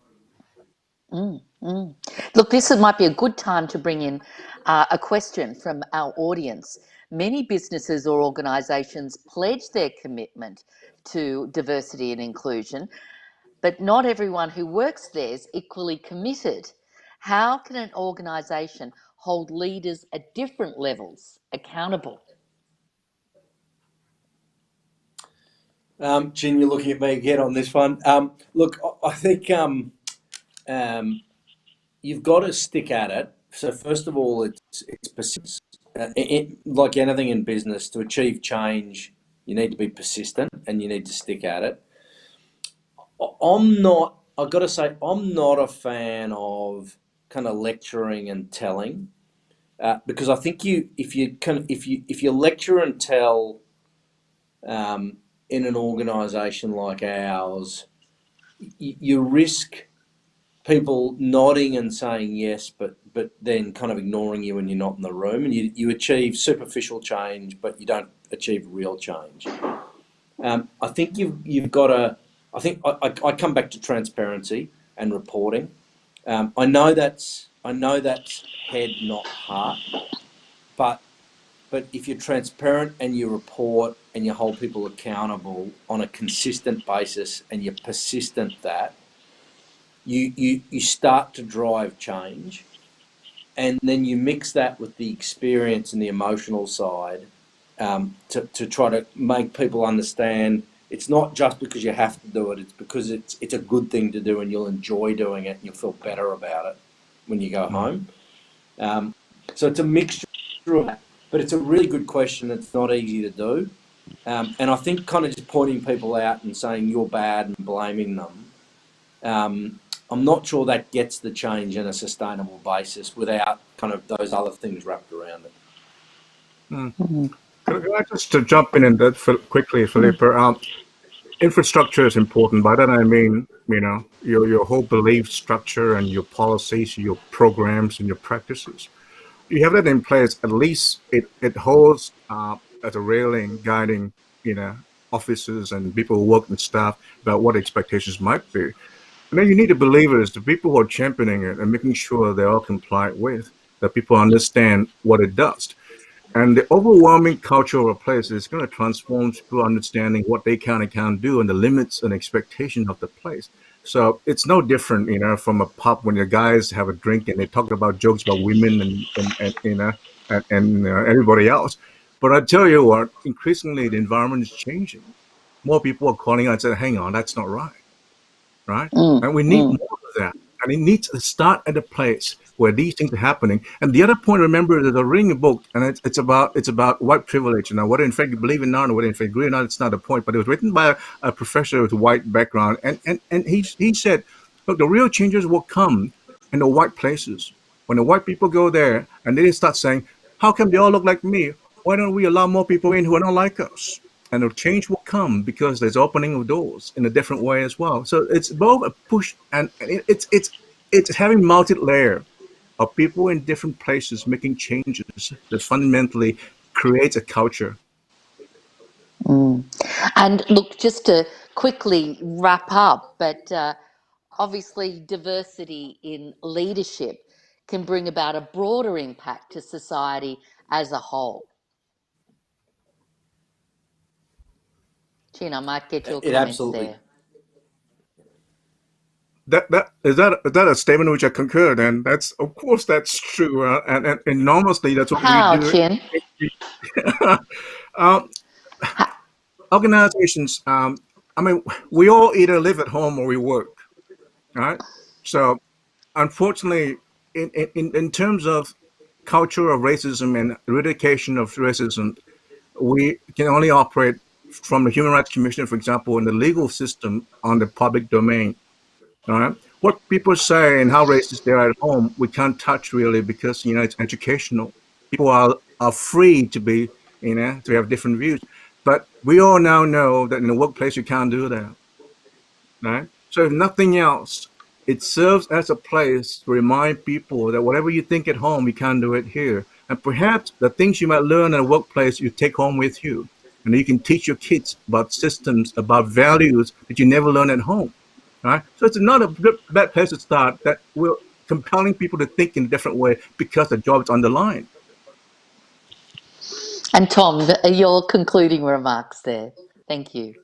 Speaker 2: Look, this might be a good time to bring in a question from our audience. Many businesses or organisations pledge their commitment to diversity and inclusion, but not everyone who works there is equally committed. How can an organisation hold leaders at different levels accountable?
Speaker 4: Jin, you're looking at me again on this one. Look, I think you've got to stick at it. So first of all, it's persistence. Like anything in business, to achieve change, you need to be persistent and you need to stick at it. I've got to say, I'm not a fan of kind of lecturing and telling, because I think if you lecture and tell in an organisation like ours, you risk people nodding and saying yes, but then kind of ignoring you when you're not in the room, and you achieve superficial change, but you don't achieve real change. I think you've got to. I think I come back to transparency and reporting. I know that's head, not heart, but if you're transparent and you report and you hold people accountable on a consistent basis and you're persistent, that you start to drive change, and then you mix that with the experience and the emotional side, to try to make people understand it's not just because you have to do it, it's because it's a good thing to do and you'll enjoy doing it and you'll feel better about it when you go home. So it's a mixture of that, but it's a really good question. It's not easy to do. And I think kind of just pointing people out and saying you're bad and blaming them, I'm not sure that gets the change in a sustainable basis without kind of those other things wrapped around it.
Speaker 3: Can I just to jump in and that quickly, Philippa? Infrastructure is important. By that I mean, your whole belief structure and your policies, your programs and your practices. You have that in place. At least it holds as a railing, guiding, officers and people who work and staff about what expectations might be. And then you need the believers, the people who are championing it and making sure they're all compliant with, that people understand what it does. And the overwhelming culture of a place is going to transform people understanding what they can and can't do and the limits and expectations of the place. So it's no different, from a pub when the guys have a drink and they talk about jokes about women and everybody else. But I tell you what, increasingly the environment is changing. More people are calling out and saying, hang on, that's not right? And we need more of that. And it needs to start at a place where these things are happening. And the other point, remember, there's a ring book, and it's about white privilege. Now, whether in fact you believe it or not, or whether in fact you agree or not, it's not the point. But it was written by a professor with a white background, and he said, look, the real changes will come in the white places. When the white people go there, and they start saying, how come they all look like me? Why don't we allow more people in who are not like us? And the change will come because there's opening of doors in a different way as well. So it's both a push and it's having multi-layer of people in different places making changes that fundamentally creates a culture.
Speaker 2: And look, just to quickly wrap up, but obviously diversity in leadership can bring about a broader impact to society as a whole. Chin, I might get your
Speaker 4: It
Speaker 2: comments
Speaker 4: absolutely.
Speaker 2: there.
Speaker 3: Is that a statement which I concur? And of course that's true. And enormously that's what we
Speaker 2: How,
Speaker 3: do.
Speaker 2: Chin?
Speaker 3: Organizations. We all either live at home or we work. right? So unfortunately, in terms of culture of racism and eradication of racism, we can only operate from the Human Rights Commission, for example, in the legal system on the public domain. All right. What people say and how racist they are at home, we can't touch really because it's educational. People are free to be to have different views, but we all now know that in the workplace you can't do that. Right. So if nothing else, it serves as a place to remind people that whatever you think at home, you can't do it here. And perhaps the things you might learn in a workplace, you take home with you, and you can teach your kids about systems, about values that you never learn at home. Right? So it's not a bad place to start that we're compelling people to think in a different way because the job is on the line.
Speaker 2: And Tom, your concluding remarks there. Thank you.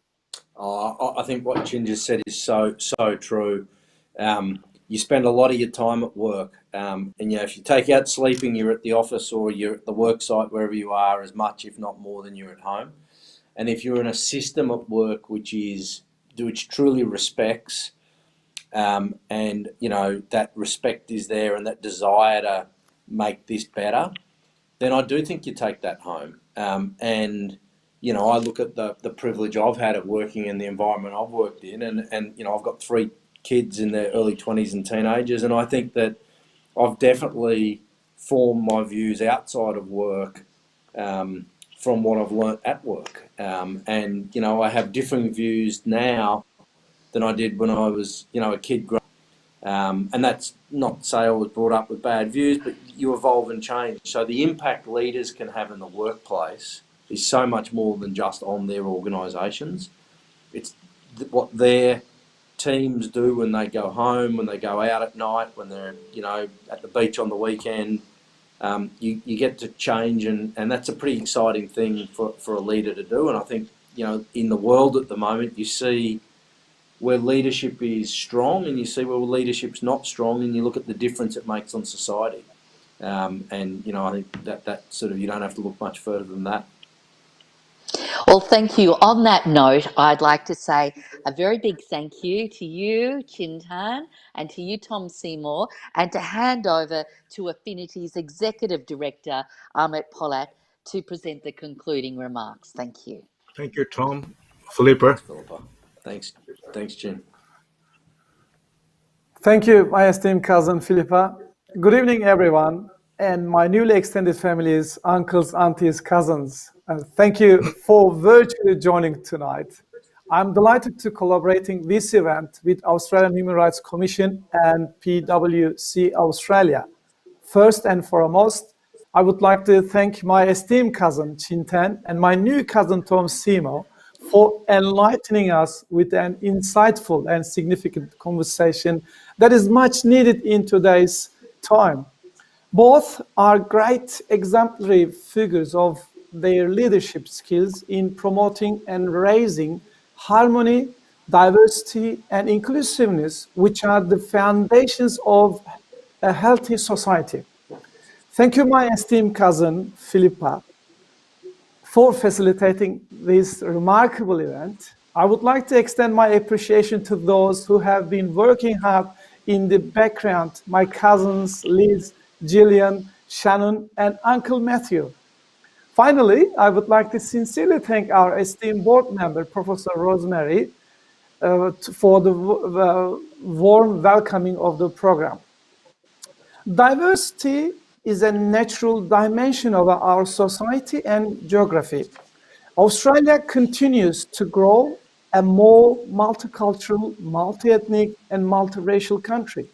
Speaker 4: I think what Chin just said is so true. You spend a lot of your time at work, and if you take out sleeping, you're at the office or you're at the work site, wherever you are, as much, if not more, than you're at home. And if you're in a system at work which truly respects, and that respect is there and that desire to make this better, then I do think you take that home. And I look at the privilege I've had of working in the environment I've worked in, and I've got 3 kids in their early 20s and teenagers, and I think that I've definitely formed my views outside of work from what I've learnt at work. And I have different views now than I did when I was a kid growing up. And that's not to say I was brought up with bad views, but you evolve and change. So the impact leaders can have in the workplace is so much more than just on their organisations. It's what their teams do when they go home, when they go out at night, when they're at the beach on the weekend. You get to change, and that's a pretty exciting thing for a leader to do. And I think in the world at the moment, you see where leadership is strong and you see where leadership's not strong, and you look at the difference it makes on society. And I think that sort of, you don't have to look much further than that.
Speaker 2: Well, thank you. On that note, I'd like to say a very big thank you to you, Chin Tan, and to you, Tom Seymour, and to hand over to Affinity's Executive Director, Amit Polat, to present the concluding remarks. Thank you.
Speaker 3: Thank you, Tom. Philippa.
Speaker 4: Thanks, Philippa. Thanks, Chin.
Speaker 7: Thank you, my esteemed cousin Philippa. Good evening, everyone, and my newly extended families, uncles, aunties, cousins. Thank you for virtually joining tonight. I'm delighted to collaborating this event with Australian Human Rights Commission and PwC Australia. First and foremost, I would like to thank my esteemed cousin Chin Tan and my new cousin Tom Seymour for enlightening us with an insightful and significant conversation that is much needed in today's time. Both are great exemplary figures of their leadership skills in promoting and raising harmony, diversity, and inclusiveness, which are the foundations of a healthy society. Thank you, my esteemed cousin, Philippa, for facilitating this remarkable event. I would like to extend my appreciation to those who have been working hard in the background, my cousins Liz, Gillian, Shannon, and Uncle Matthew. Finally, I would like to sincerely thank our esteemed board member, Professor Rosemary, for the warm welcoming of the program. Diversity is a natural dimension of our society and geography. Australia continues to grow a more multicultural, multi-ethnic, and multiracial country.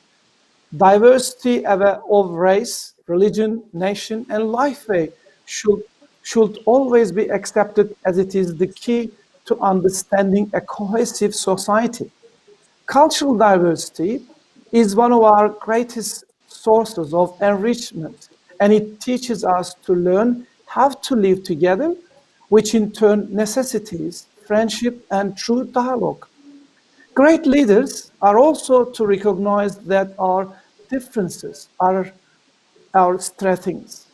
Speaker 7: Diversity of race, religion, nation, and lifeway should always be accepted, as it is the key to understanding a cohesive society. Cultural diversity is one of our greatest sources of enrichment, and it teaches us to learn how to live together, which in turn necessitates friendship and true dialogue. Great leaders are also to recognize that our differences are our strengths.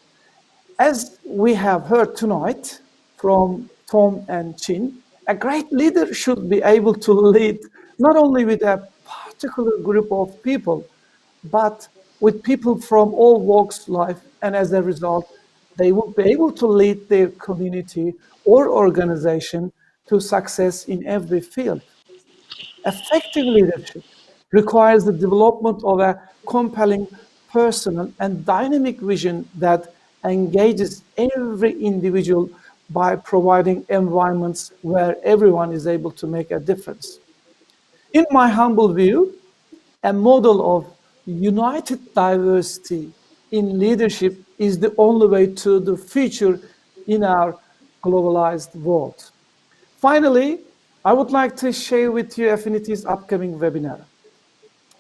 Speaker 7: As we have heard tonight from Tom and Chin, a great leader should be able to lead not only with a particular group of people, but with people from all walks of life, and as a result, they will be able to lead their community or organization to success in every field. Effective leadership requires the development of a compelling, personal, and dynamic vision that engages every individual by providing environments where everyone is able to make a difference. In my humble view, a model of united diversity in leadership is the only way to the future in our globalized world. Finally, I would like to share with you Affinity's upcoming webinar.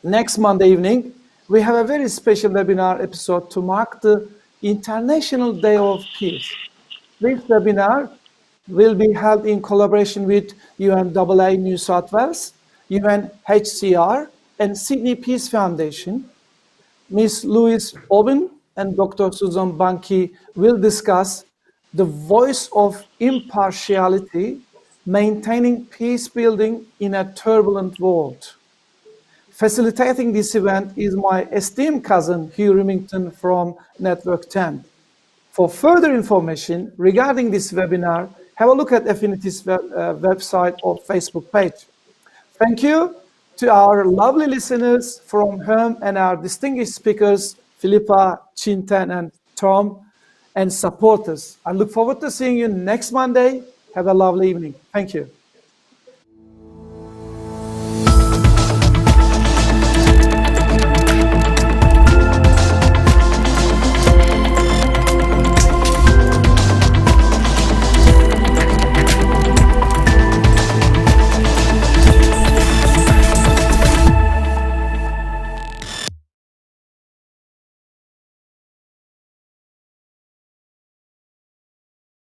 Speaker 7: Next Monday evening, we have a very special webinar episode to mark the International Day of Peace. This webinar will be held in collaboration with UNAA New South Wales, UNHCR, and Sydney Peace Foundation. Ms. Louise Owen and Dr. Susan Banki will discuss the voice of impartiality, maintaining peace building in a turbulent world. Facilitating this event is my esteemed cousin, Hugh Remington from Network 10. For further information regarding this webinar, have a look at Affinity's website or Facebook page. Thank you to our lovely listeners from home and our distinguished speakers, Philippa, Tan, and Tom, and supporters. I look forward to seeing you next Monday. Have a lovely evening. Thank you.